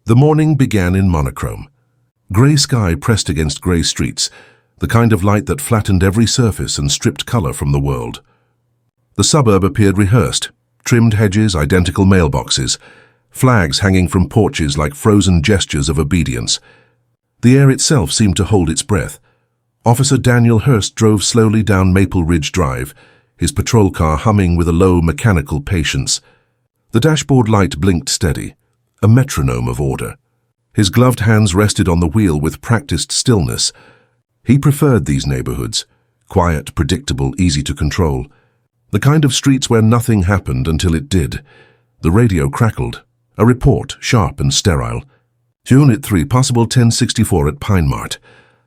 The morning began in monochrome. Grey sky pressed against grey streets, the kind of light that flattened every surface and stripped colour from the world. The suburb appeared rehearsed, trimmed hedges, identical mailboxes, flags hanging from porches like frozen gestures of obedience. The air itself seemed to hold its breath. Officer Daniel Hurst drove slowly down Maple Ridge Drive, his patrol car humming with a low mechanical patience. The dashboard light blinked steady, a metronome of order. His gloved hands rested on the wheel with practiced stillness. He preferred these neighborhoods, quiet, predictable, easy to control. The kind of streets where nothing happened until it did. The radio crackled, a report, sharp and sterile. Unit 3, possible 1064 at Pine Mart.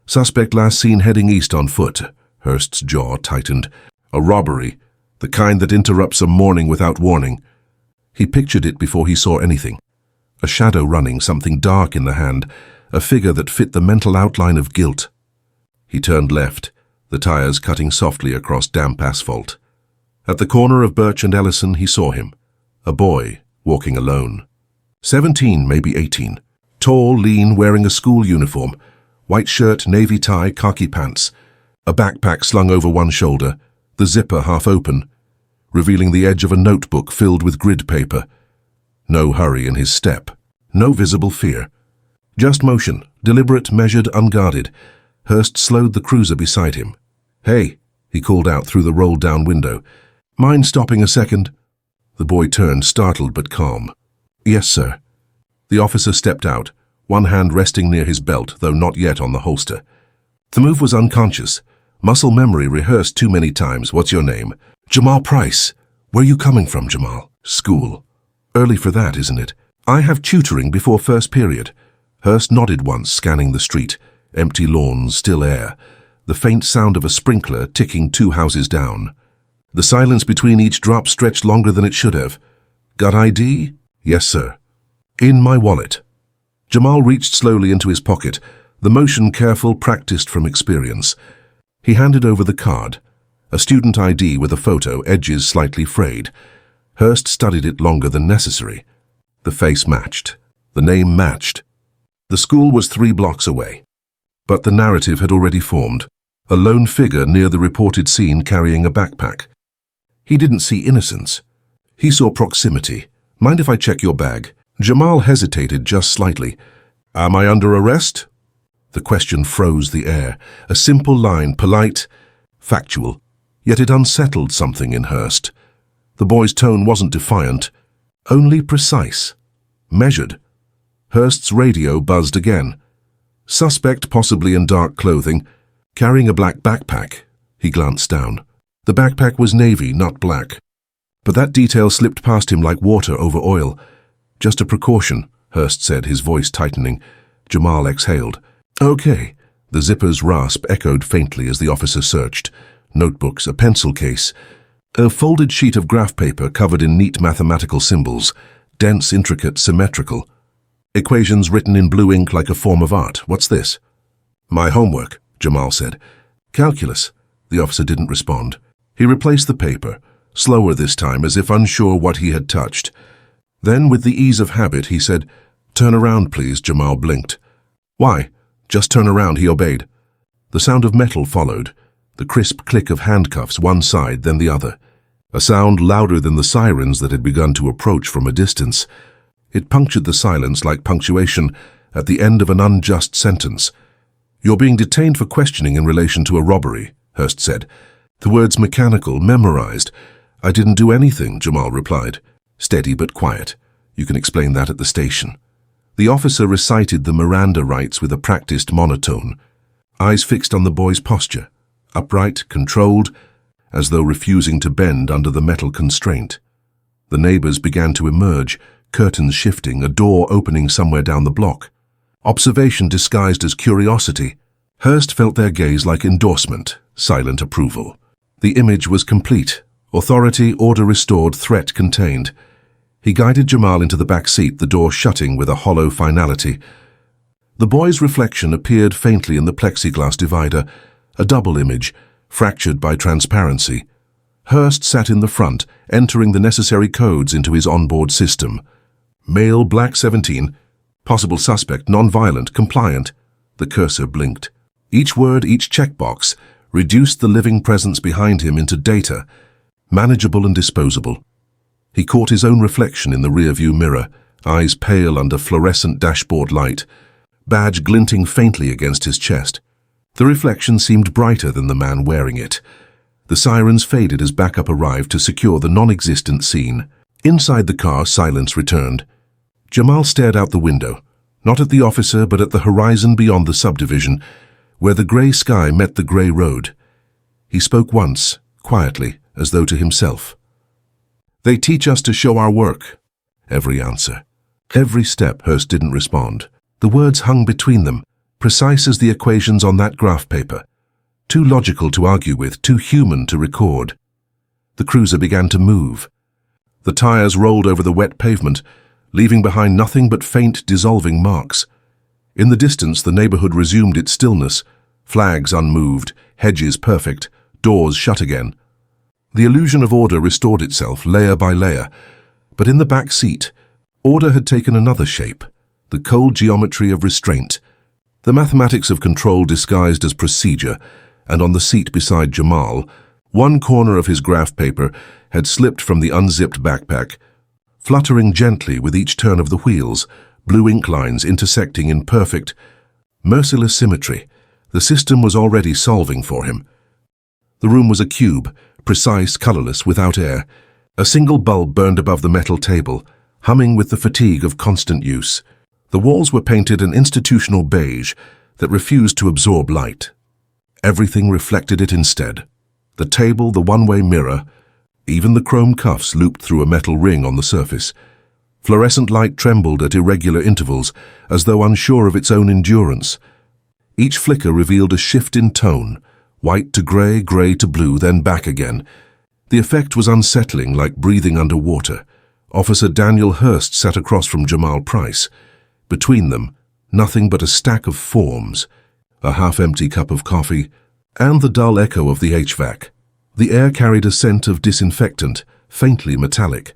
Suspect last seen heading east on foot. Hurst's jaw tightened. A robbery, the kind that interrupts a morning without warning. He pictured it before he saw anything. A shadow running, something dark in the hand, a figure that fit the mental outline of guilt. He turned left, the tires cutting softly across damp asphalt. At the corner of Birch and Ellison he saw him, a boy walking alone. 17, maybe 18. Tall, lean, wearing a school uniform, white shirt, navy tie, khaki pants, a backpack slung over one shoulder, the zipper half open, revealing the edge of a notebook filled with grid paper. No hurry in his step, no visible fear. Just motion, deliberate, measured, unguarded. Hurst slowed the cruiser beside him. "Hey," he called out through the rolled-down window. "Mind stopping a second?" The boy turned, startled but calm. "Yes, sir." The officer stepped out, one hand resting near his belt, though not yet on the holster. The move was unconscious. Muscle memory rehearsed too many times. "What's your name?" "Jamal Price." "Where you coming from, Jamal?" "School." "Early for that, isn't it?" "I have tutoring before first period." Hurst nodded once, scanning the street. Empty lawns, still air. The faint sound of a sprinkler ticking 2 houses down. The silence between each drop stretched longer than it should have. "Got ID?" "Yes, sir." "In my wallet." Jamal reached slowly into his pocket, the motion careful, practiced from experience. He handed over the card, a student ID with a photo, edges slightly frayed. Hurst studied it longer than necessary. The face matched. The name matched. The school was 3 blocks away. But the narrative had already formed. A lone figure near the reported scene carrying a backpack. He didn't see innocence. He saw proximity. "Mind if I check your bag?" Jamal hesitated just slightly. "Am I under arrest?" The question froze the air. A simple line, polite, factual. Yet it unsettled something in Hurst. The boy's tone wasn't defiant, only precise, measured. Hurst's radio buzzed again. Suspect possibly in dark clothing, carrying a black backpack. He glanced down. The backpack was navy, not black. But that detail slipped past him like water over oil. "Just a precaution," Hurst said, his voice tightening. Jamal exhaled. "Okay." The zipper's rasp echoed faintly as the officer searched. Notebooks, a pencil case. A folded sheet of graph paper covered in neat mathematical symbols, dense, intricate, symmetrical. Equations written in blue ink like a form of art. "What's this?" "My homework," Jamal said. "Calculus." The officer didn't respond. He replaced the paper, slower this time, as if unsure what he had touched. Then, with the ease of habit, he said, "Turn around, please." Jamal blinked. "Why?" "Just turn around," he obeyed. The sound of metal followed, the crisp click of handcuffs, one side, then the other. A sound louder than the sirens that had begun to approach from a distance. It punctured the silence like punctuation at the end of an unjust sentence. "You're being detained for questioning in relation to a robbery," Hurst said. The words mechanical, memorized. "I didn't do anything," Jamal replied. Steady but quiet. "You can explain that at the station." The officer recited the Miranda rights with a practiced monotone, eyes fixed on the boy's posture, upright, controlled, as though refusing to bend under the metal constraint. The neighbors began to emerge, curtains shifting, a door opening somewhere down the block. Observation disguised as curiosity. Hurst felt their gaze like endorsement, silent approval. The image was complete. Authority, order restored, threat contained. He guided Jamal into the back seat, the door shutting with a hollow finality. The boy's reflection appeared faintly in the plexiglass divider, a double image, fractured by transparency. Hurst sat in the front, entering the necessary codes into his onboard system. Male, black 17, Possible suspect, non-violent, compliant. The cursor blinked. Each word, each checkbox, reduced the living presence behind him into data, manageable and disposable. He caught his own reflection in the rearview mirror, eyes pale under fluorescent dashboard light, badge glinting faintly against his chest. The reflection seemed brighter than the man wearing it. The sirens faded as backup arrived to secure the non-existent scene. Inside the car, silence returned. Jamal stared out the window, not at the officer but at the horizon beyond the subdivision, where the grey sky met the grey road. He spoke once, quietly, as though to himself. "They teach us to show our work." Every answer. Every step. Hurst didn't respond. The words hung between them, precise as the equations on that graph paper. Too logical to argue with, too human to record. The cruiser began to move. The tires rolled over the wet pavement, leaving behind nothing but faint, dissolving marks. In the distance, the neighborhood resumed its stillness, flags unmoved, hedges perfect, doors shut again. The illusion of order restored itself, layer by layer, but in the back seat, order had taken another shape, the cold geometry of restraint, the mathematics of control disguised as procedure, and on the seat beside Jamal, one corner of his graph paper had slipped from the unzipped backpack, fluttering gently with each turn of the wheels, blue ink lines intersecting in perfect, merciless symmetry. The system was already solving for him. The room was a cube, precise, colorless, without air. A single bulb burned above the metal table, humming with the fatigue of constant use. The walls were painted an institutional beige that refused to absorb light. Everything reflected it instead. The table, the one-way mirror, even the chrome cuffs looped through a metal ring on the surface. Fluorescent light trembled at irregular intervals, as though unsure of its own endurance. Each flicker revealed a shift in tone, white to grey, grey to blue, then back again. The effect was unsettling, like breathing underwater. Officer Daniel Hurst sat across from Jamal Price. Between them, nothing but a stack of forms, a half-empty cup of coffee, and the dull echo of the HVAC. The air carried a scent of disinfectant, faintly metallic.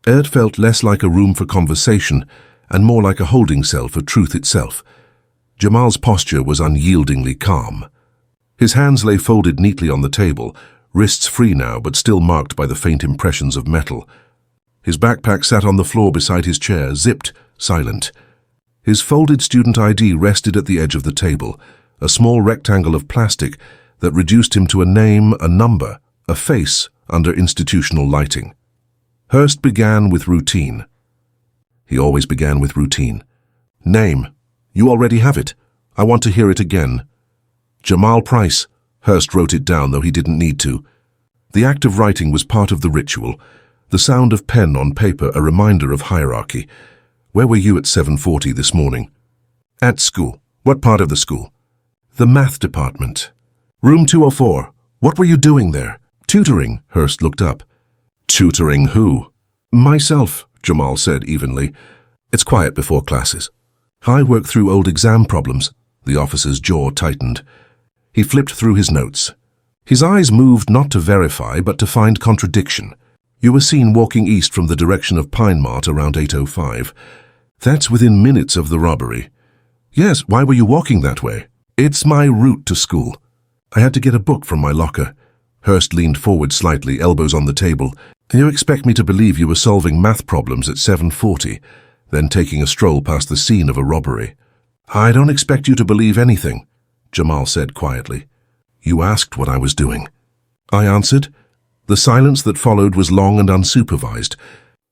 It felt less like a room for conversation and more like a holding cell for truth itself. Jamal's posture was unyieldingly calm. His hands lay folded neatly on the table, wrists free now but still marked by the faint impressions of metal. His backpack sat on the floor beside his chair, zipped, silent. His folded student ID rested at the edge of the table, a small rectangle of plastic that reduced him to a name, a number, a face under institutional lighting. Hurst began with routine. He always began with routine. "Name. You already have it. I want to hear it again." "Jamal Price." Hurst wrote it down, though he didn't need to. The act of writing was part of the ritual, the sound of pen on paper a reminder of hierarchy. "Where were you at 7:40 this morning?" "At school." "What part of the school?" "The math department." "Room 204. What were you doing there?" "Tutoring." Hurst looked up. "Tutoring who?" "Myself," Jamal said evenly. "It's quiet before classes. I work through old exam problems." The officer's jaw tightened. He flipped through his notes. His eyes moved not to verify, but to find contradiction. "You were seen walking east from the direction of Pine Mart around 8:05. That's within minutes of the robbery." "Yes, why were you walking that way?" "It's my route to school. I had to get a book from my locker." Hurst leaned forward slightly, elbows on the table. "You expect me to believe you were solving math problems at 7:40, then taking a stroll past the scene of a robbery?" "I don't expect you to believe anything," Jamal said quietly. "You asked what I was doing." I answered. The silence that followed was long and unsupervised.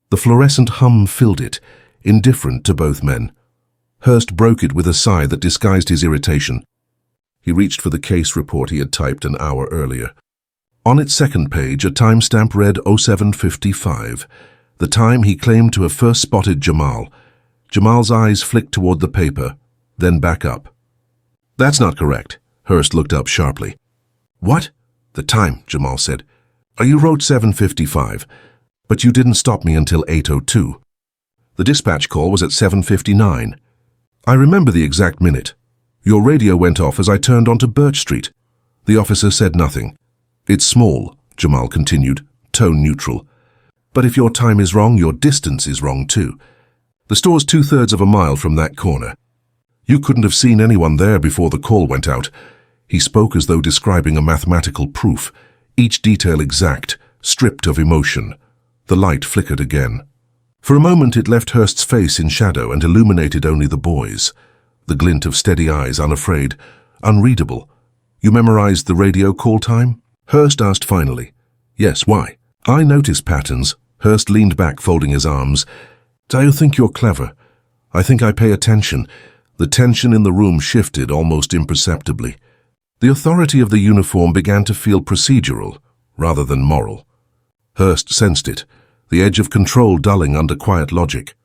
The fluorescent hum filled it, indifferent to both men. Hurst broke it with a sigh that disguised his irritation. He reached for the case report he had typed an hour earlier. On its second page, a timestamp read 07:55, the time he claimed to have first spotted Jamal. Jamal's eyes flicked toward the paper, then back up. "That's not correct." Hurst looked up sharply. "What?" "The time," Jamal said. "You wrote 7:55, but you didn't stop me until 8:02. The dispatch call was at 7:59. I remember the exact minute. Your radio went off as I turned onto Birch Street." The officer said nothing. "It's small," Jamal continued, tone neutral. "But if your time is wrong, your distance is wrong too. The store's 2/3 of a mile from that corner. You couldn't have seen anyone there before the call went out. He spoke as though describing a mathematical proof, each detail exact, stripped of emotion. The light flickered again. For a moment it left Hurst's face in shadow and illuminated only the boy's. The glint of steady eyes, unafraid, unreadable. You memorized the radio call time? Hurst asked finally. Yes, why? I noticed patterns. Hurst leaned back, folding his arms. I think you're clever. I think I pay attention. The tension in the room shifted almost imperceptibly. The authority of the uniform began to feel procedural, rather than moral. Hurst sensed it, the edge of control dulling under quiet logic.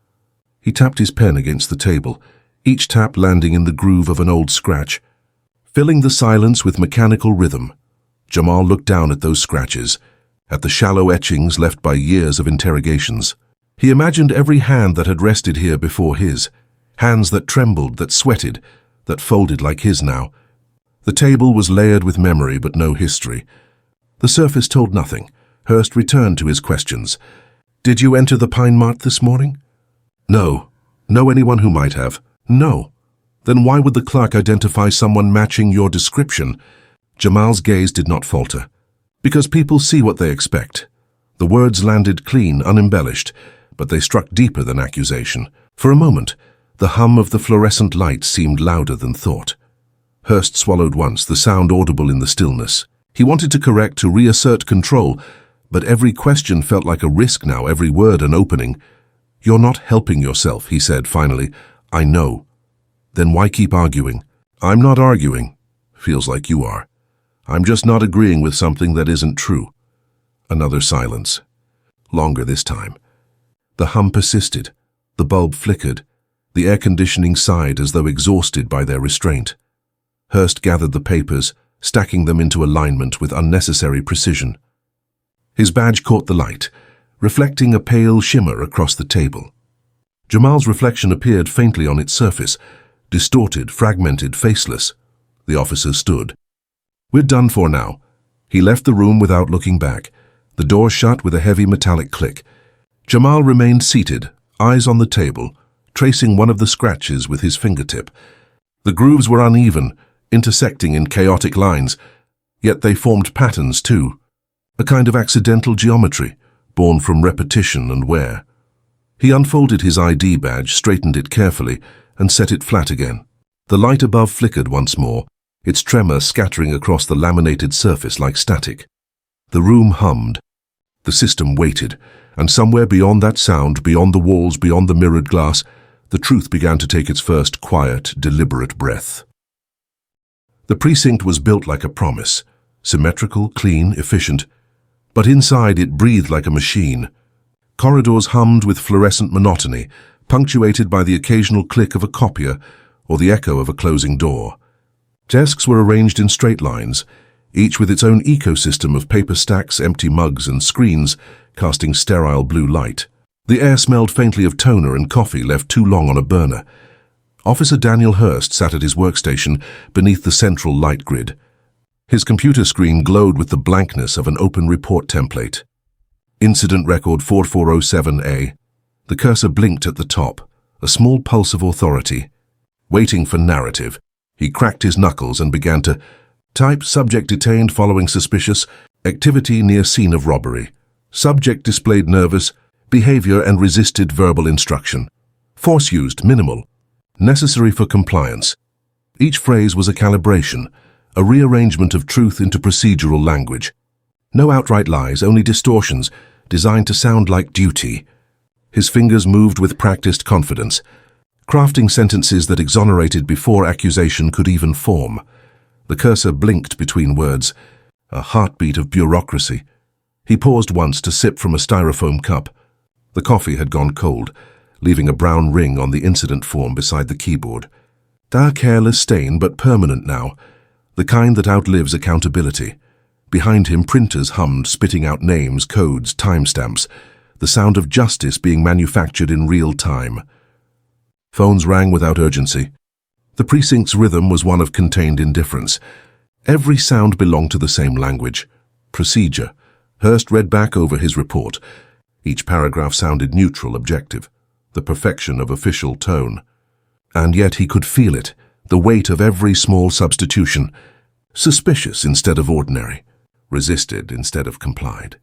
He tapped his pen against the table, each tap landing in the groove of an old scratch, filling the silence with mechanical rhythm. Jamal looked down at those scratches, at the shallow etchings left by years of interrogations. He imagined every hand that had rested here before his, hands that trembled, that sweated, that folded like his now. The table was layered with memory but no history. The surface told nothing. Hurst returned to his questions. Did you enter the Pine Mart this morning? No. Know anyone who might have? No. Then why would the clerk identify someone matching your description? Jamal's gaze did not falter. Because people see what they expect. The words landed clean, unembellished, but they struck deeper than accusation. For a moment, the hum of the fluorescent light seemed louder than thought. Hurst swallowed once, the sound audible in the stillness. He wanted to correct, to reassert control, but every question felt like a risk now, every word an opening. You're not helping yourself, he said finally. I know. Then why keep arguing? I'm not arguing. Feels like you are. I'm just not agreeing with something that isn't true. Another silence. Longer this time. The hum persisted. The bulb flickered. The air conditioning sighed as though exhausted by their restraint. Hurst gathered the papers, stacking them into alignment with unnecessary precision. His badge caught the light, reflecting a pale shimmer across the table. Jamal's reflection appeared faintly on its surface, distorted, fragmented, faceless. The officer stood. We're done for now. He left the room without looking back, the door shut with a heavy metallic click. Jamal remained seated, eyes on the table, tracing one of the scratches with his fingertip. The grooves were uneven, intersecting in chaotic lines, yet they formed patterns too, a kind of accidental geometry, born from repetition and wear. He unfolded his ID badge, straightened it carefully, and set it flat again. The light above flickered once more, its tremor scattering across the laminated surface like static. The room hummed. The system waited, and somewhere beyond that sound, beyond the walls, beyond the mirrored glass, the truth began to take its first quiet, deliberate breath. The precinct was built like a promise, symmetrical, clean, efficient, but inside it breathed like a machine. Corridors hummed with fluorescent monotony, punctuated by the occasional click of a copier or the echo of a closing door. Desks were arranged in straight lines, each with its own ecosystem of paper stacks, empty mugs, and screens casting sterile blue light. The air smelled faintly of toner and coffee left too long on a burner. Officer Daniel Hurst sat at his workstation beneath the central light grid. His computer screen glowed with the blankness of an open report template. Incident record 4407A. The cursor blinked at the top, a small pulse of authority. Waiting for narrative, he cracked his knuckles and began to type. Subject detained following suspicious activity near scene of robbery. Subject displayed nervous behavior and resisted verbal instruction. Force used minimal. Necessary for compliance. Each phrase was a calibration, a rearrangement of truth into procedural language. No outright lies, only distortions, designed to sound like duty. His fingers moved with practiced confidence, crafting sentences that exonerated before accusation could even form. The cursor blinked between words, a heartbeat of bureaucracy. He paused once to sip from a styrofoam cup. The coffee had gone cold, leaving a brown ring on the incident form beside the keyboard. A careless stain, but permanent now, the kind that outlives accountability. Behind him, printers hummed, spitting out names, codes, timestamps, the sound of justice being manufactured in real time. Phones rang without urgency. The precinct's rhythm was one of contained indifference. Every sound belonged to the same language. Procedure. Hurst read back over his report. Each paragraph sounded neutral, objective. the perfection of official tone. And yet he could feel it, the weight of every small substitution. Suspicious instead of ordinary, resisted instead of complied,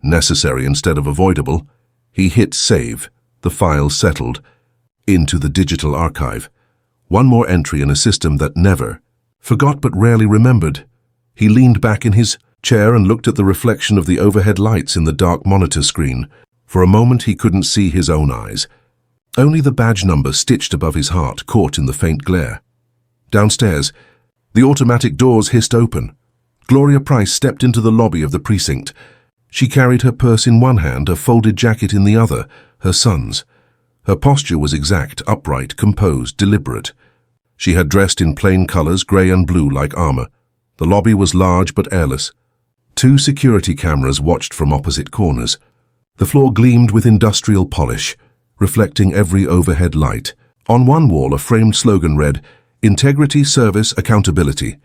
necessary instead of avoidable. He hit save, the file settled, into the digital archive. One more entry in a system that never, forgot but rarely remembered. He leaned back in his chair and looked at the reflection of the overhead lights in the dark monitor screen. For a moment he couldn't see his own eyes. Only the badge number stitched above his heart caught in the faint glare. Downstairs, the automatic doors hissed open. Gloria Price stepped into the lobby of the precinct. She carried her purse in one hand, a folded jacket in the other, her son's. Her posture was exact, upright, composed, deliberate. She had dressed in plain colors, grey and blue like armor. The lobby was large but airless. 2 security cameras watched from opposite corners. The floor gleamed with industrial polish, reflecting every overhead light. On one wall, a framed slogan read, "Integrity, Service, Accountability."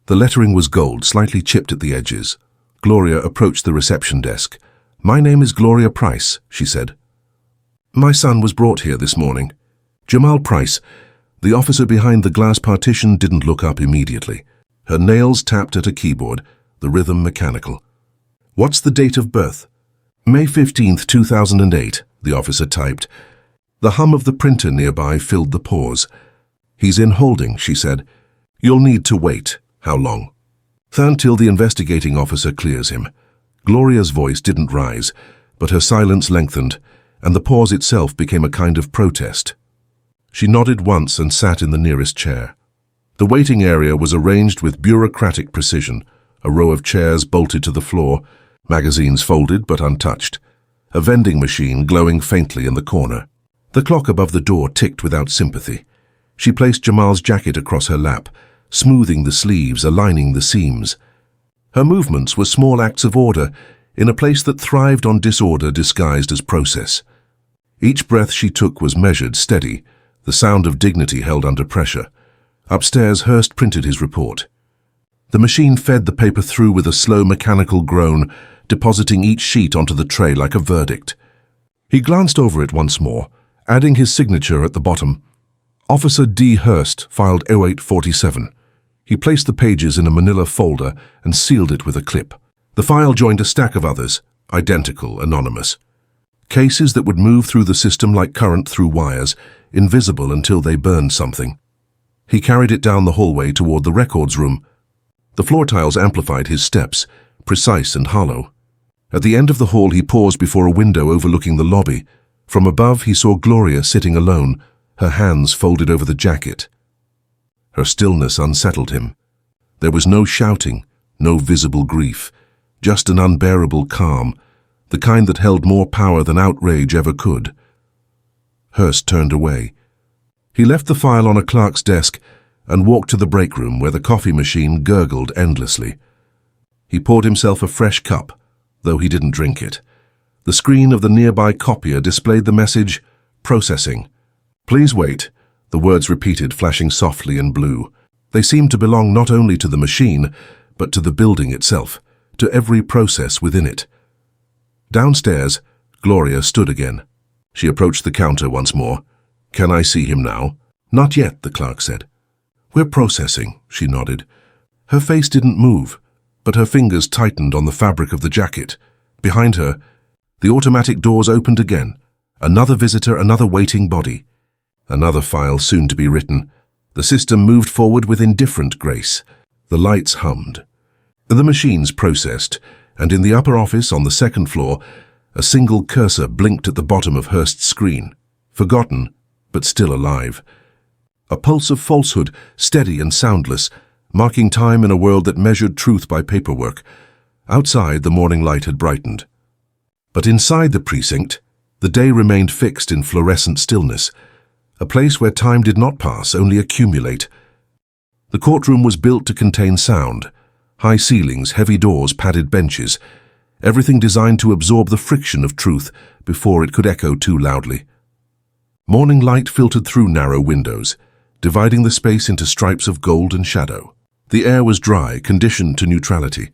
The lettering was gold, slightly chipped at the edges. Gloria approached the reception desk. "My name is Gloria Price," she said. "My son was brought here this morning." Jamal Price. The officer behind the glass partition didn't look up immediately. Her nails tapped at a keyboard, the rhythm mechanical. "What's the date of birth?" "May 15th, 2008, the officer typed. The hum of the printer nearby filled the pause. "He's in holding," she said. "You'll need to wait." "How long?" "Until the investigating officer clears him." Gloria's voice didn't rise, but her silence lengthened, and the pause itself became a kind of protest. She nodded once and sat in the nearest chair. The waiting area was arranged with bureaucratic precision, a row of chairs bolted to the floor, magazines folded but untouched, a vending machine glowing faintly in the corner. The clock above the door ticked without sympathy. She placed Jamal's jacket across her lap, smoothing the sleeves, aligning the seams. Her movements were small acts of order in a place that thrived on disorder disguised as process. Each breath she took was measured, steady, the sound of dignity held under pressure. Upstairs, Hurst printed his report. The machine fed the paper through with a slow mechanical groan, depositing each sheet onto the tray like a verdict. He glanced over it once more, adding his signature at the bottom. Officer D. Hurst filed 0847. He placed the pages in a manila folder and sealed it with a clip. The file joined a stack of others, identical, anonymous. Cases that would move through the system like current through wires, invisible until they burned something. He carried it down the hallway toward the records room. The floor tiles amplified his steps, precise and hollow. At the end of the hall he paused before a window overlooking the lobby. From above he saw Gloria sitting alone, her hands folded over the jacket. Her stillness unsettled him. There was no shouting, no visible grief, just an unbearable calm, the kind that held more power than outrage ever could. Hurst turned away. He left the file on a clerk's desk and walked to the break room where the coffee machine gurgled endlessly. He poured himself a fresh cup, though he didn't drink it. The screen of the nearby copier displayed the message, "Processing." "Please wait," the words repeated, flashing softly in blue. They seemed to belong not only to the machine, but to the building itself, to every process within it. Downstairs, Gloria stood again. She approached the counter once more. "Can I see him now?" "Not yet," the clerk said. "We're processing," she nodded. Her face didn't move, but her fingers tightened on the fabric of the jacket. Behind her, the automatic doors opened again. Another visitor, another waiting body. Another file soon to be written. The system moved forward with indifferent grace. The lights hummed. The machines processed, and in the upper office on the second floor, a single cursor blinked at the bottom of Hurst's screen. Forgotten, but still alive. A pulse of falsehood, steady and soundless, marking time in a world that measured truth by paperwork. Outside, the morning light had brightened. But inside the precinct, the day remained fixed in fluorescent stillness, a place where time did not pass, only accumulate. The courtroom was built to contain sound. High ceilings, heavy doors, padded benches, everything designed to absorb the friction of truth before it could echo too loudly. Morning light filtered through narrow windows, dividing the space into stripes of gold and shadow. The air was dry, conditioned to neutrality.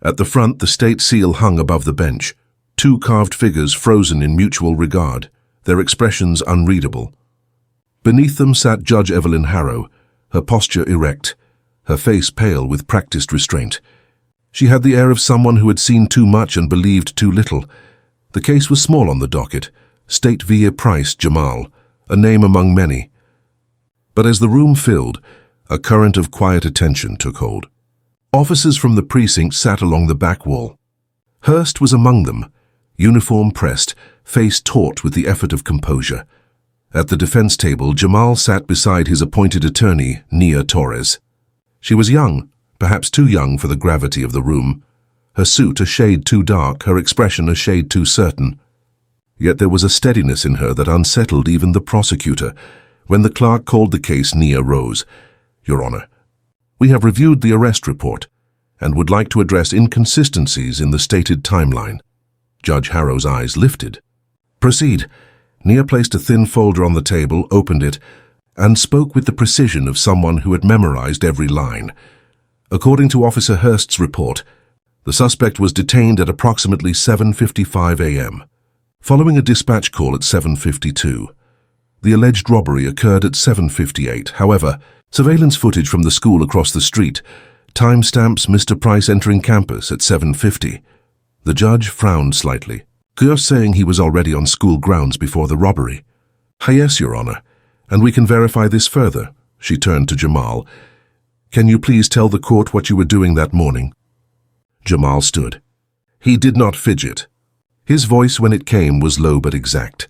At the front, the state seal hung above the bench, 2 carved figures frozen in mutual regard, their expressions unreadable. Beneath them sat Judge Evelyn Harrow, her posture erect, her face pale with practiced restraint. She had the air of someone who had seen too much and believed too little. The case was small on the docket, State v. Price, Jamal, a name among many. But as the room filled, a current of quiet attention took hold. Officers from the precinct sat along the back wall. Hurst was among them, uniform pressed, face taut with the effort of composure. At the defense table, Jamal sat beside his appointed attorney, Nia Torres. She was young, perhaps too young for the gravity of the room. Her suit a shade too dark, her expression a shade too certain. Yet there was a steadiness in her that unsettled even the prosecutor. When the clerk called the case, Nia rose. "Your Honor, we have reviewed the arrest report and would like to address inconsistencies in the stated timeline." Judge Harrow's eyes lifted. "Proceed." Nia placed a thin folder on the table, opened it, and spoke with the precision of someone who had memorized every line. According to Officer Hurst's report, the suspect was detained at approximately 7:55 a.m. Following a dispatch call at 7:52. The alleged robbery occurred at 7:58. However, surveillance footage from the school across the street timestamps Mr. Price entering campus at 7:50. The judge frowned slightly. "You're saying he was already on school grounds before the robbery?" "Yes, Your Honor, and we can verify this further." She turned to Jamal. "Can you please tell the court what you were doing that morning?" Jamal stood. He did not fidget. His voice, when it came, was low but exact,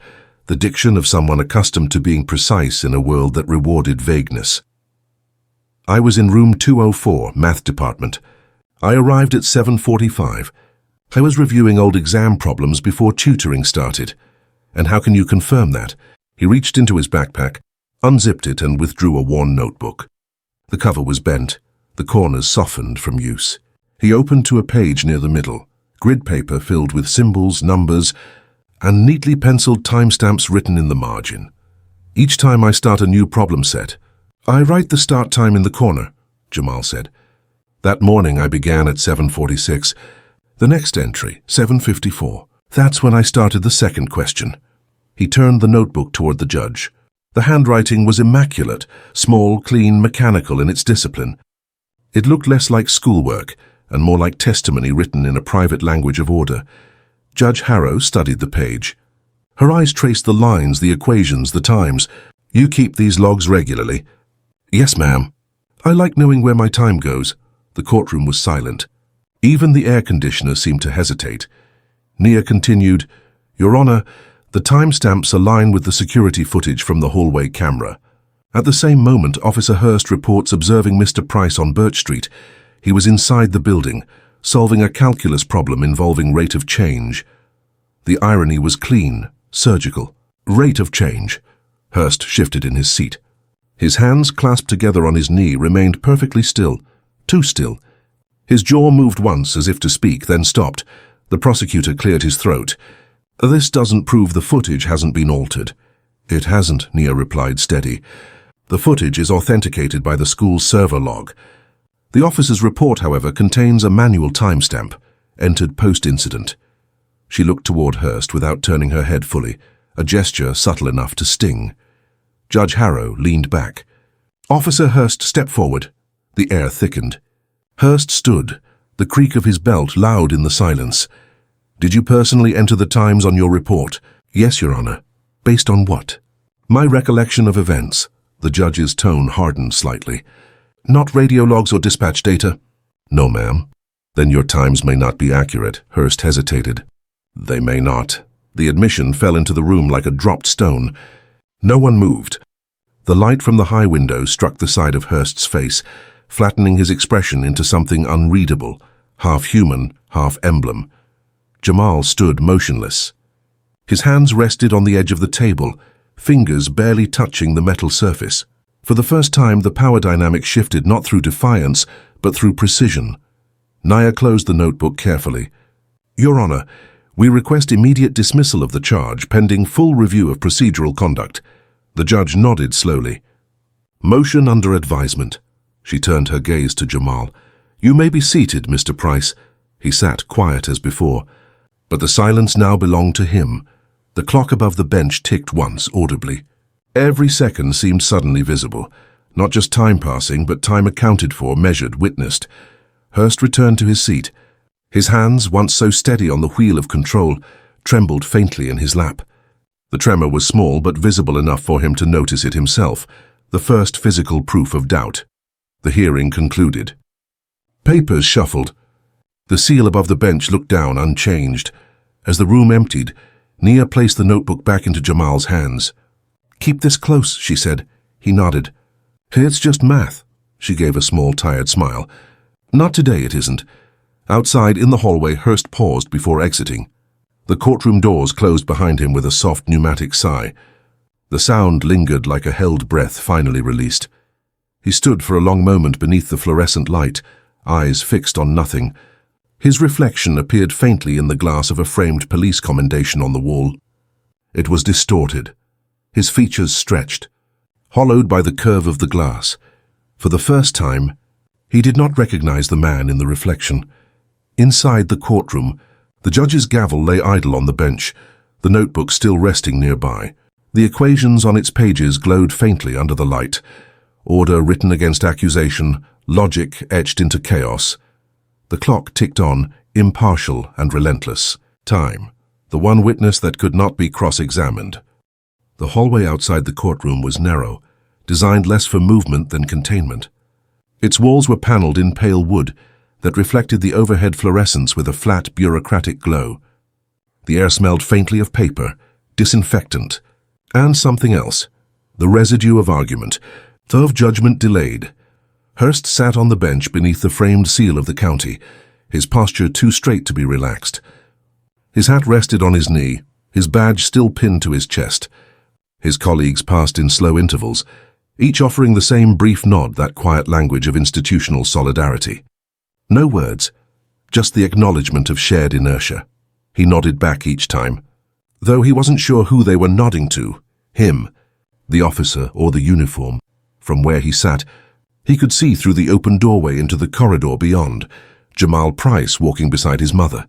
the diction of someone accustomed to being precise in a world that rewarded vagueness. "I was in room 204, math department. I arrived at 7:45. I was reviewing old exam problems before tutoring started." "And how can you confirm that?" He reached into his backpack, unzipped it, and withdrew a worn notebook. The cover was bent, the corners softened from use. He opened to a page near the middle, grid paper filled with symbols, numbers, and neatly penciled timestamps written in the margin. "Each time I start a new problem set, I write the start time in the corner," Jamal said. "That morning I began at 7:46. The next entry, 7:54. That's when I started the second question." He turned the notebook toward the judge. The handwriting was immaculate, small, clean, mechanical in its discipline. It looked less like schoolwork and more like testimony written in a private language of order. Judge Harrow studied the page. Her eyes traced the lines, the equations, the times. "You keep these logs regularly?" "Yes, ma'am." "I like knowing where my time goes." The courtroom was silent. Even the air conditioner seemed to hesitate. Nia continued, "Your Honor, the timestamps align with the security footage from the hallway camera. At the same moment, Officer Hurst reports observing Mr. Price on Birch Street. He was inside the building, solving a calculus problem involving rate of change. The irony was clean, surgical. Rate of change. Hurst shifted in his seat. His hands clasped together on his knee remained perfectly still, too still. His jaw moved once as if to speak, then stopped. The prosecutor cleared his throat. "This doesn't prove the footage hasn't been altered." "It hasn't," Nia replied, steady. "The footage is authenticated by the school's server log. The officer's report, however, contains a manual timestamp, entered post-incident." She looked toward Hurst without turning her head fully, a gesture subtle enough to sting. Judge Harrow leaned back. "Officer Hurst, step forward." The air thickened. Hurst stood, the creak of his belt loud in the silence. "Did you personally enter the times on your report?" "Yes, Your Honor." "Based on what?" "My recollection of events." The judge's tone hardened slightly. "Not radio logs or dispatch data?" "No, ma'am." "Then your times may not be accurate." Hurst hesitated. "They may not." The admission fell into the room like a dropped stone. No one moved. The light from the high window struck the side of Hurst's face, flattening his expression into something unreadable, half human, half emblem. Jamal stood motionless. His hands rested on the edge of the table, fingers barely touching the metal surface. For the first time, the power dynamic shifted not through defiance, but through precision. Nia closed the notebook carefully. "Your Honor, we request immediate dismissal of the charge pending full review of procedural conduct." The judge nodded slowly. "Motion under advisement." She turned her gaze to Jamal. "You may be seated, Mr. Price." He sat quiet as before, but the silence now belonged to him. The clock above the bench ticked once, audibly. Every second seemed suddenly visible. Not just time passing, but time accounted for, measured, witnessed. Hurst returned to his seat. His hands, once so steady on the wheel of control, trembled faintly in his lap. The tremor was small, but visible enough for him to notice it himself, the first physical proof of doubt. The hearing concluded. Papers shuffled. The seal above the bench looked down, unchanged. As the room emptied, Nia placed the notebook back into Jamal's hands. "Keep this close," she said. He nodded. "It's just math." She gave a small, tired smile. "Not today, it isn't." Outside, in the hallway, Hurst paused before exiting. The courtroom doors closed behind him with a soft pneumatic sigh. The sound lingered like a held breath finally released. He stood for a long moment beneath the fluorescent light, eyes fixed on nothing. His reflection appeared faintly in the glass of a framed police commendation on the wall. It was distorted. His features stretched, hollowed by the curve of the glass. For the first time, he did not recognize the man in the reflection. Inside the courtroom, the judge's gavel lay idle on the bench, the notebook still resting nearby. The equations on its pages glowed faintly under the light. Order written against accusation, logic etched into chaos. The clock ticked on, impartial and relentless. Time, the one witness that could not be cross-examined. The hallway outside the courtroom was narrow, designed less for movement than containment. Its walls were paneled in pale wood that reflected the overhead fluorescence with a flat, bureaucratic glow. The air smelled faintly of paper, disinfectant, and something else, the residue of argument, of judgment delayed. Hurst sat on the bench beneath the framed seal of the county, his posture too straight to be relaxed. His hat rested on his knee, his badge still pinned to his chest. His colleagues passed in slow intervals, each offering the same brief nod, that quiet language of institutional solidarity. No words, just the acknowledgement of shared inertia. He nodded back each time, though he wasn't sure who they were nodding to, him, the officer or the uniform. From where he sat, he could see through the open doorway into the corridor beyond, Jamal Price walking beside his mother.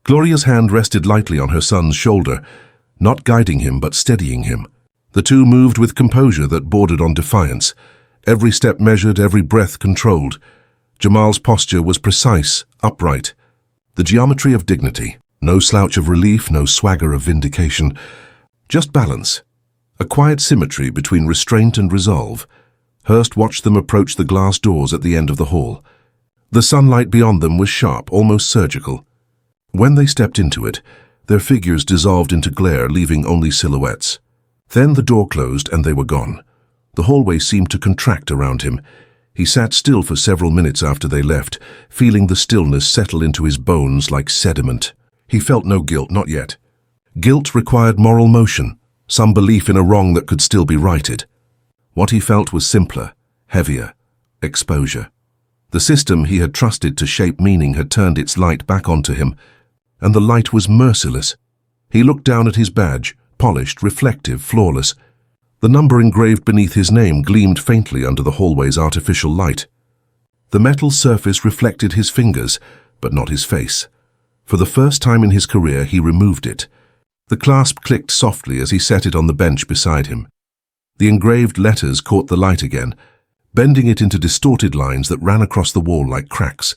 Gloria's hand rested lightly on her son's shoulder, not guiding him but steadying him. The two moved with composure that bordered on defiance, every step measured, every breath controlled. Jamal's posture was precise, upright, the geometry of dignity. No slouch of relief, no swagger of vindication, just balance, a quiet symmetry between restraint and resolve. Hurst watched them approach the glass doors at the end of the hall. The sunlight beyond them was sharp, almost surgical. When they stepped into it, their figures dissolved into glare, leaving only silhouettes. Then the door closed and they were gone. The hallway seemed to contract around him. He sat still for several minutes after they left, feeling the stillness settle into his bones like sediment. He felt no guilt, not yet. Guilt required moral motion, some belief in a wrong that could still be righted. What he felt was simpler, heavier, exposure. The system he had trusted to shape meaning had turned its light back onto him, and the light was merciless. He looked down at his badge, polished, reflective, flawless. The number engraved beneath his name gleamed faintly under the hallway's artificial light. The metal surface reflected his fingers, but not his face. For the first time in his career, he removed it. The clasp clicked softly as he set it on the bench beside him. The engraved letters caught the light again, bending it into distorted lines that ran across the wall like cracks.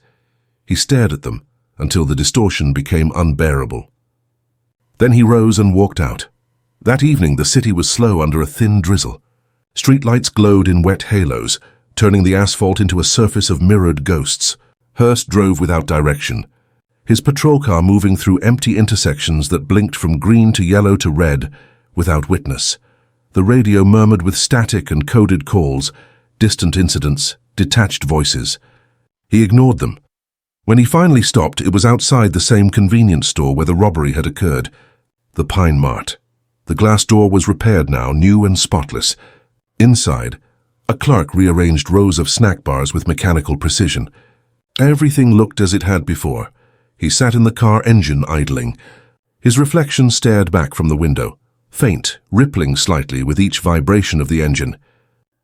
He stared at them until the distortion became unbearable. Then he rose and walked out. That evening, the city was slow under a thin drizzle. Streetlights glowed in wet halos, turning the asphalt into a surface of mirrored ghosts. Hurst drove without direction, his patrol car moving through empty intersections that blinked from green to yellow to red, without witness. The radio murmured with static and coded calls, distant incidents, detached voices. He ignored them. When he finally stopped, it was outside the same convenience store where the robbery had occurred, the Pine Mart. The glass door was repaired now, new and spotless. Inside, a clerk rearranged rows of snack bars with mechanical precision. Everything looked as it had before. He sat in the car engine idling. His reflection stared back from the window, faint, rippling slightly with each vibration of the engine.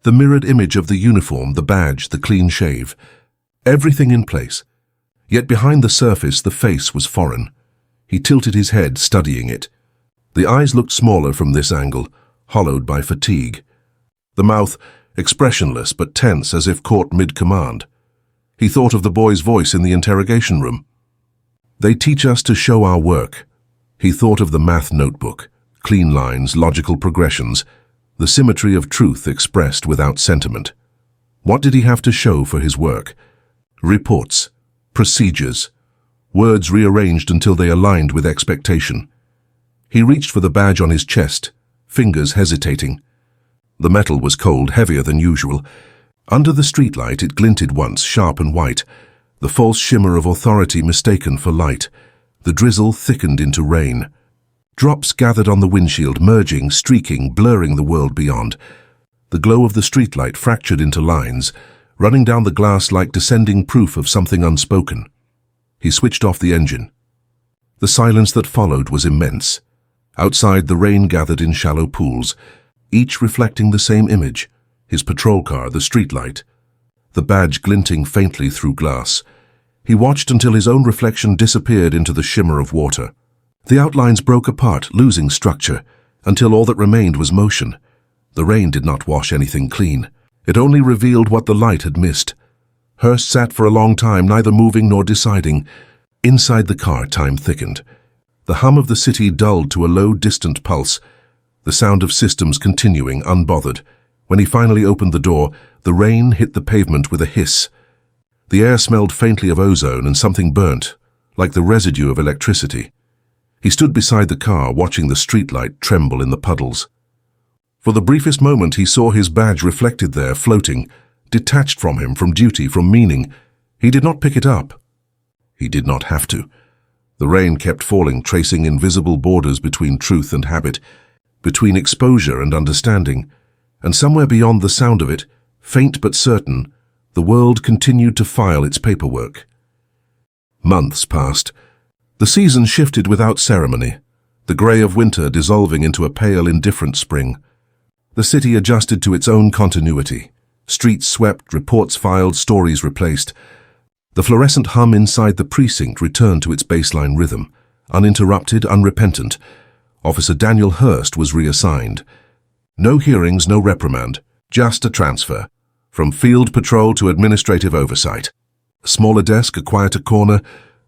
The mirrored image of the uniform, the badge, the clean shave. Everything in place. Yet behind the surface, the face was foreign. He tilted his head, studying it. The eyes looked smaller from this angle, hollowed by fatigue. The mouth, expressionless but tense as if caught mid-command. He thought of the boy's voice in the interrogation room. "They teach us to show our work." He thought of the math notebook, clean lines, logical progressions, the symmetry of truth expressed without sentiment. What did he have to show for his work? Reports, procedures, words rearranged until they aligned with expectation. He reached for the badge on his chest, fingers hesitating. The metal was cold, heavier than usual. Under the streetlight it glinted once, sharp and white, the false shimmer of authority mistaken for light. The drizzle thickened into rain. Drops gathered on the windshield, merging, streaking, blurring the world beyond. The glow of the streetlight fractured into lines, running down the glass like descending proof of something unspoken. He switched off the engine. The silence that followed was immense. Outside, the rain gathered in shallow pools, each reflecting the same image: his patrol car, the streetlight, the badge glinting faintly through glass. He watched until his own reflection disappeared into the shimmer of water. The outlines broke apart, losing structure, until all that remained was motion. The rain did not wash anything clean. It only revealed what the light had missed. Hurst sat for a long time, neither moving nor deciding. Inside the car, time thickened. The hum of the city dulled to a low, distant pulse, the sound of systems continuing, unbothered. When he finally opened the door, the rain hit the pavement with a hiss. The air smelled faintly of ozone and something burnt, like the residue of electricity. He stood beside the car, watching the streetlight tremble in the puddles. For the briefest moment he saw his badge reflected there, floating, detached from him, from duty, from meaning. He did not pick it up. He did not have to. The rain kept falling, tracing invisible borders between truth and habit, between exposure and understanding, and somewhere beyond the sound of it, faint but certain, the world continued to file its paperwork. Months passed. The season shifted without ceremony, the grey of winter dissolving into a pale, indifferent spring. The city adjusted to its own continuity. Streets swept, reports filed, stories replaced. The fluorescent hum inside the precinct returned to its baseline rhythm, uninterrupted, unrepentant. Officer Daniel Hurst was reassigned. No hearings, no reprimand, just a transfer, from field patrol to administrative oversight. A smaller desk, a quieter corner,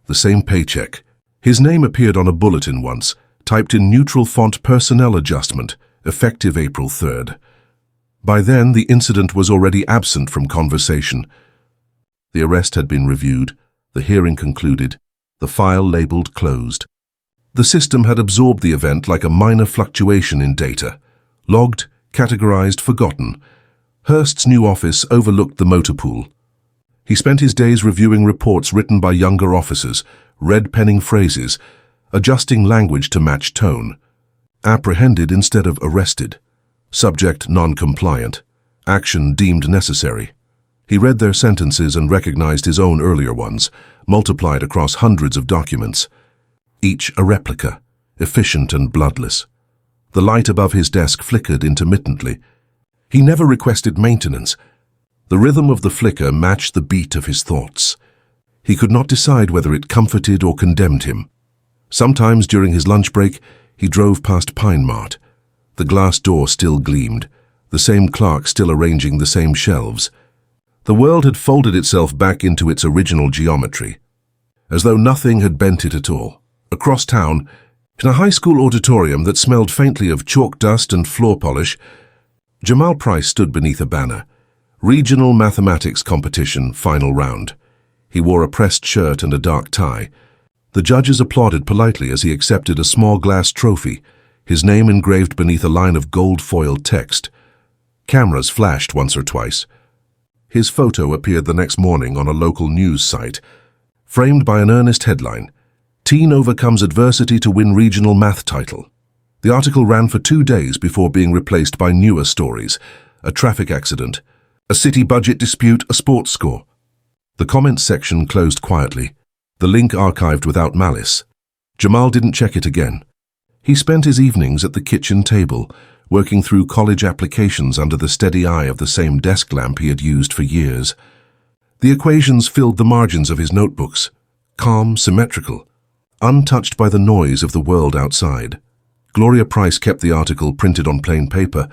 the same paycheck. His name appeared on a bulletin once, typed in neutral font: personnel adjustment, effective April 3rd. By then, the incident was already absent from conversation. The arrest had been reviewed, the hearing concluded, the file labeled closed. The system had absorbed the event like a minor fluctuation in data. Logged, categorized, forgotten. Hurst's new office overlooked the motor pool. He spent his days reviewing reports written by younger officers, red-penning phrases, adjusting language to match tone. Apprehended instead of arrested. Subject non-compliant. Action deemed necessary. He read their sentences and recognized his own earlier ones, multiplied across hundreds of documents. Each a replica, efficient and bloodless. The light above his desk flickered intermittently. He never requested maintenance. The rhythm of the flicker matched the beat of his thoughts. He could not decide whether it comforted or condemned him. Sometimes during his lunch break, he drove past Pine Mart. The glass door still gleamed, the same clerk still arranging the same shelves. The world had folded itself back into its original geometry, as though nothing had bent it at all. Across town, in a high school auditorium that smelled faintly of chalk dust and floor polish, Jamal Price stood beneath a banner. Regional Mathematics Competition, Final Round. He wore a pressed shirt and a dark tie. The judges applauded politely as he accepted a small glass trophy, his name engraved beneath a line of gold-foiled text. Cameras flashed once or twice. His photo appeared the next morning on a local news site, framed by an earnest headline: "Teen overcomes adversity to win regional math title." The article ran for 2 days before being replaced by newer stories: a traffic accident, a city budget dispute, a sports score. The comments section closed quietly, the link archived without malice. Jamal didn't check it again. He spent his evenings at the kitchen table, working through college applications under the steady eye of the same desk lamp he had used for years. The equations filled the margins of his notebooks, calm, symmetrical, untouched by the noise of the world outside. Gloria Price kept the article printed on plain paper,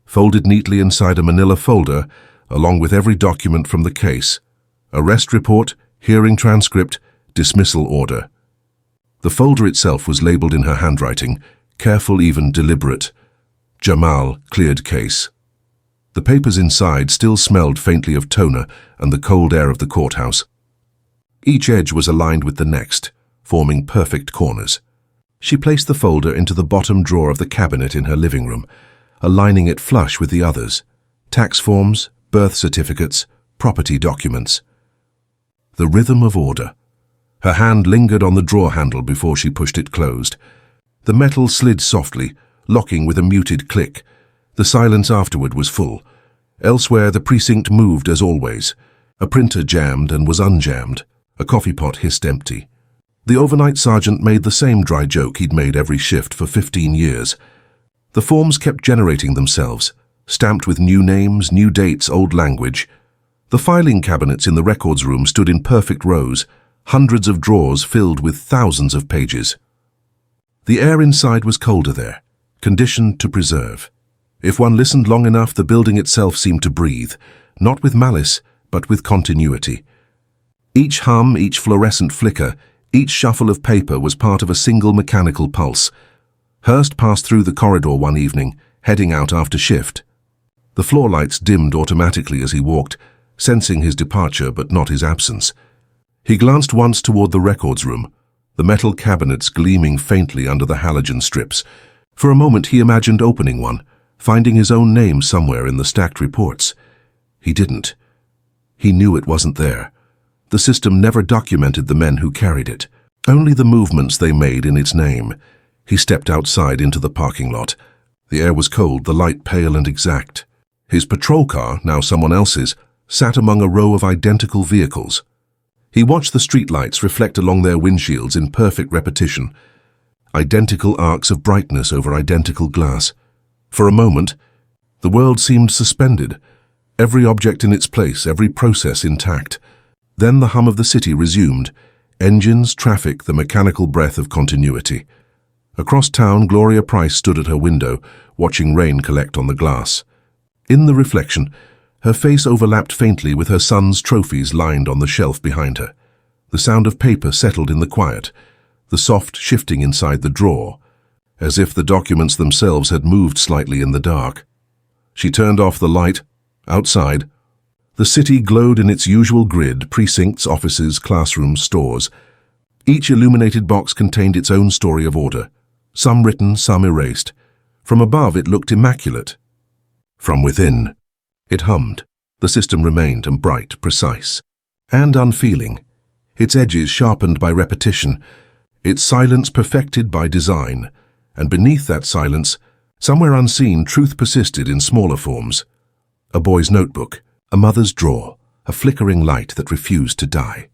folded neatly inside a manila folder, along with every document from the case: arrest report, hearing transcript, dismissal order. The folder itself was labeled in her handwriting, careful, even deliberate. Jamal, cleared case. The papers inside still smelled faintly of toner and the cold air of the courthouse. Each edge was aligned with the next, forming perfect corners. She placed the folder into the bottom drawer of the cabinet in her living room, aligning it flush with the others: tax forms, birth certificates, property documents. The rhythm of order. Her hand lingered on the drawer handle before she pushed it closed. The metal slid softly, locking with a muted click. The silence afterward was full. Elsewhere, the precinct moved as always. A printer jammed and was unjammed. A coffee pot hissed empty. The overnight sergeant made the same dry joke he'd made every shift for 15 years. The forms kept generating themselves, stamped with new names, new dates, old language. The filing cabinets in the records room stood in perfect rows, hundreds of drawers filled with thousands of pages. The air inside was colder there, conditioned to preserve. If one listened long enough, the building itself seemed to breathe, not with malice, but with continuity. Each hum, each fluorescent flicker, each shuffle of paper was part of a single mechanical pulse. Hurst passed through the corridor one evening, heading out after shift. The floor lights dimmed automatically as he walked, sensing his departure but not his absence. He glanced once toward the records room, the metal cabinets gleaming faintly under the halogen strips. For a moment he imagined opening one, finding his own name somewhere in the stacked reports. He didn't. He knew it wasn't there. The system never documented the men who carried it, only the movements they made in its name. He stepped outside into the parking lot. The air was cold, the light pale and exact. His patrol car, now someone else's, sat among a row of identical vehicles. He watched the streetlights reflect along their windshields in perfect repetition, identical arcs of brightness over identical glass. For a moment, the world seemed suspended, every object in its place, every process intact. Then the hum of the city resumed, engines, traffic, the mechanical breath of continuity. Across town, Gloria Price stood at her window, watching rain collect on the glass. In the reflection, her face overlapped faintly with her son's trophies lined on the shelf behind her. The sound of paper settled in the quiet, the soft shifting inside the drawer, as if the documents themselves had moved slightly in the dark. She turned off the light. Outside, the city glowed in its usual grid: precincts, offices, classrooms, stores. Each illuminated box contained its own story of order, some written, some erased. From above it looked immaculate. From within, it hummed. The system remained bright, precise, and unfeeling, its edges sharpened by repetition, its silence perfected by design. And beneath that silence, somewhere unseen, truth persisted in smaller forms. A boy's notebook, a mother's drawer, a flickering light that refused to die.